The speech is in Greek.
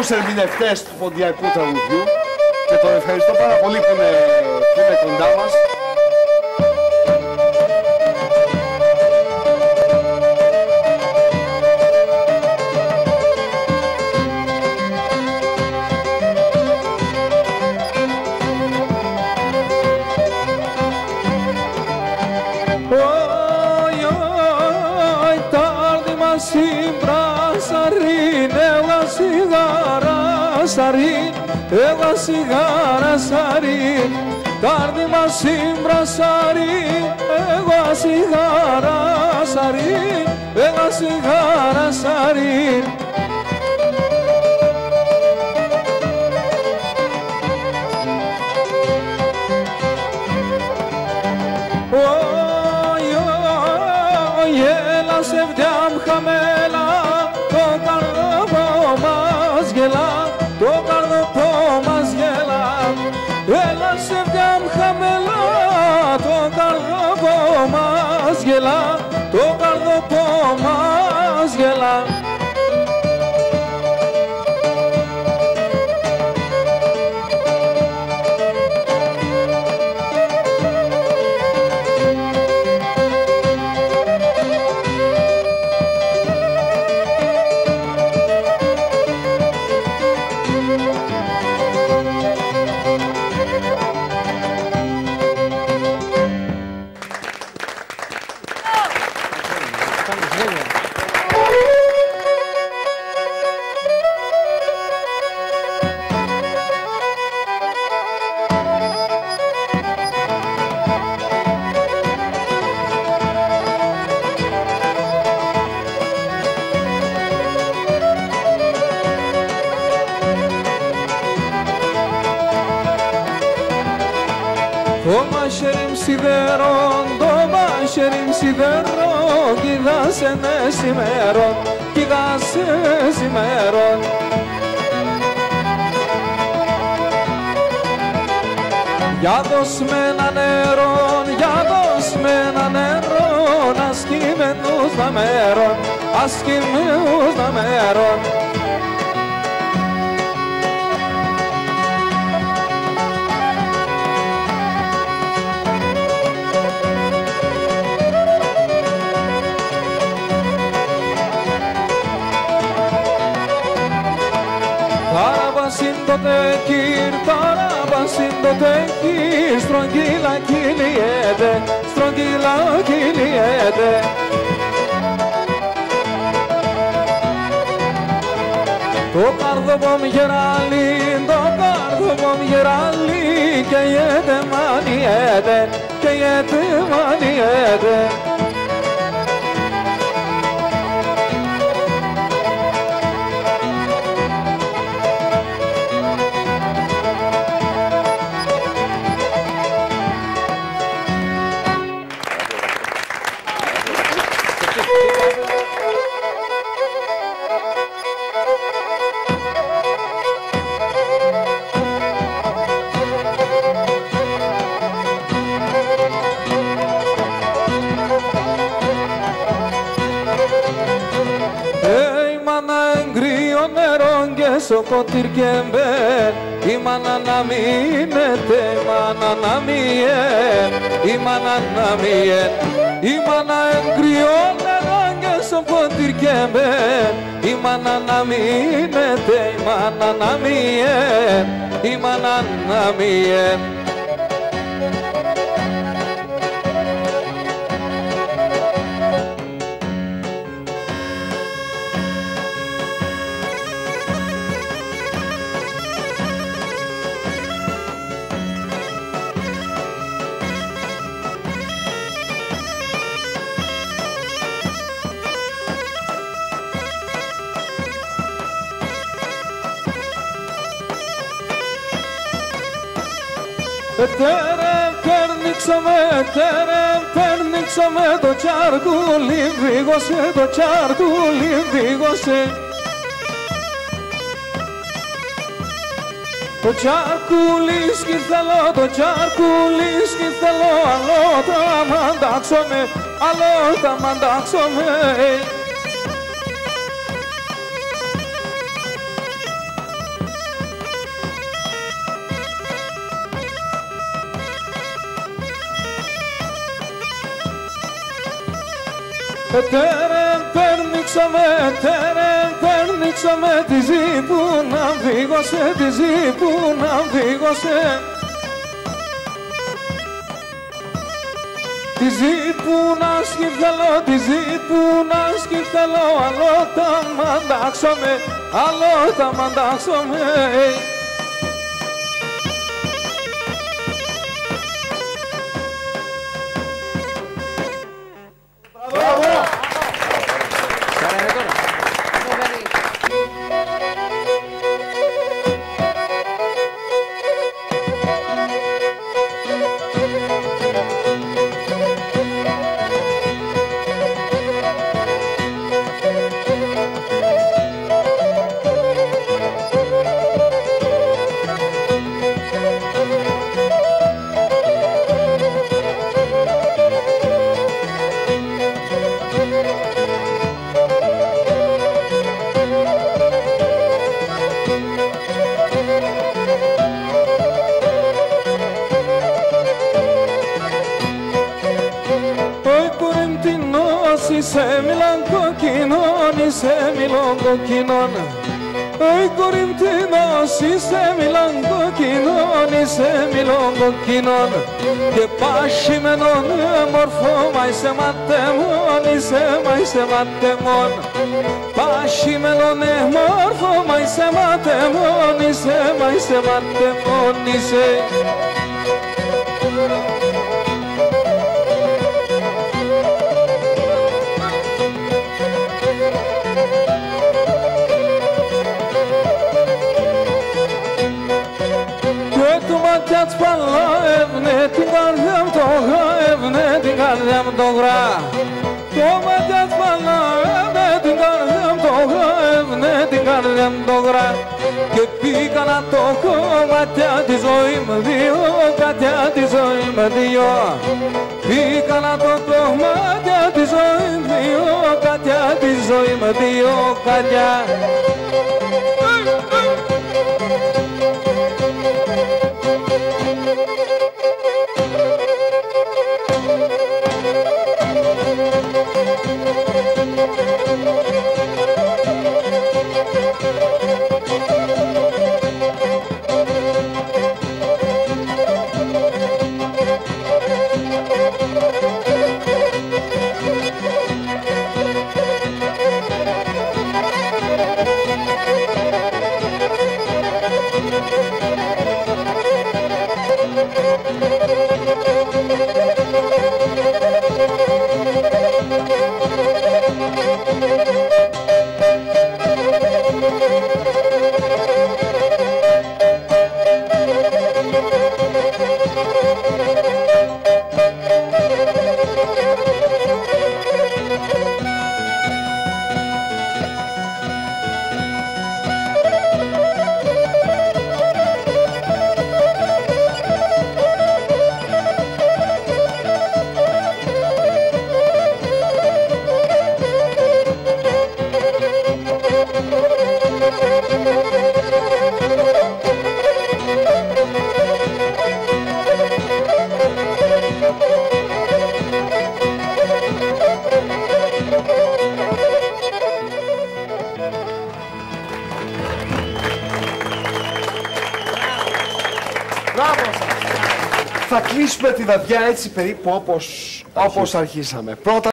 τους ερμηνευτές του ποντιακού τραγουδιού και τον ευχαριστώ πάρα πολύ που είναι κοντά μας. Ela cigara sari, tarde mas simbra sari, ela cigara sari, ela cigara sari. Oi, oi, ela se vdiam hamela, to karnovo mas gela, to karnovo mas gela, ela se vdiam hamela, to karnovo mas gela, to karnovo mas gela. Σιδερό, κοίτασε μεσημέρον, κοίτασε σημέρον. Για δώσ' με ένα νερό, για δώσ' με ένα νερό, ασκημένους να μέρον, ασκημένους να μέρον. Τεκύρ, στρογγύλα κυλιέται, στρογγύλα κυλιέται. Το καρδοβόμ γεράλι, το καρδοβόμ γεράλι, καίγεται μανιέται, καίγεται μανιέται. Σοκοτήρ και μπέρ, η μάνα να μείνετε, η μάνα να μειέν, η μάνα να μειέν. Η μάνα εγκριών νερόν και σοκοτήρ και μπέρ, η μάνα να μείνετε, η μάνα να μειέν, η μάνα να μειέν. Τέρνιξαμε το τσάρκουλι, βίγωσε το τσάρκουλι, βίγωσε. Το τσάρκουλι σκυθαλό, το τσάρκουλι σκυθαλό, αλλό τα μαντάξομαι, αλλό τα μαντάξομαι. Περνήξαμε τη ζει που να φύγωσε, τη ζει που να φύγωσε. Τη ζει που να σκυφθαλώ, τη ζει που να σκυφθαλώ, άλλο τα μαντάξαμε, άλλο τα μαντάξαμε. Είσαι μιλάν κοκκινών, είσαι μιλόν κοκκινών. Ει Κορινθίνος, είσαι μιλάν κοκκινών, είσαι μιλόν κοκκινών. Και πασχημένον μορφό, μα είσαι ματεμόν, είσαι ματεμόν. Πασχημένον μορφό, μα είσαι ματεμόν, είσαι ματεμόν, είσαι. Κι παλάευνε την καρδιά μου το γράευνε, την καρδιά μου το γρά. Το μάτια παλάευνε την καρδιά μου το γράευνε, την καρδιά μου το γρά. Και πήγα να το κομμάτια τη ζωή μου δύο, κατιά τη ζωή μου δύο. Πήγα να το κομμάτια τη ζωή μου δύο, κατιά τη ζωή μου δύο, κατιά. Θα κλείσουμε τη βραδιά έτσι περίπου όπως αρχίσαμε. Πρώτα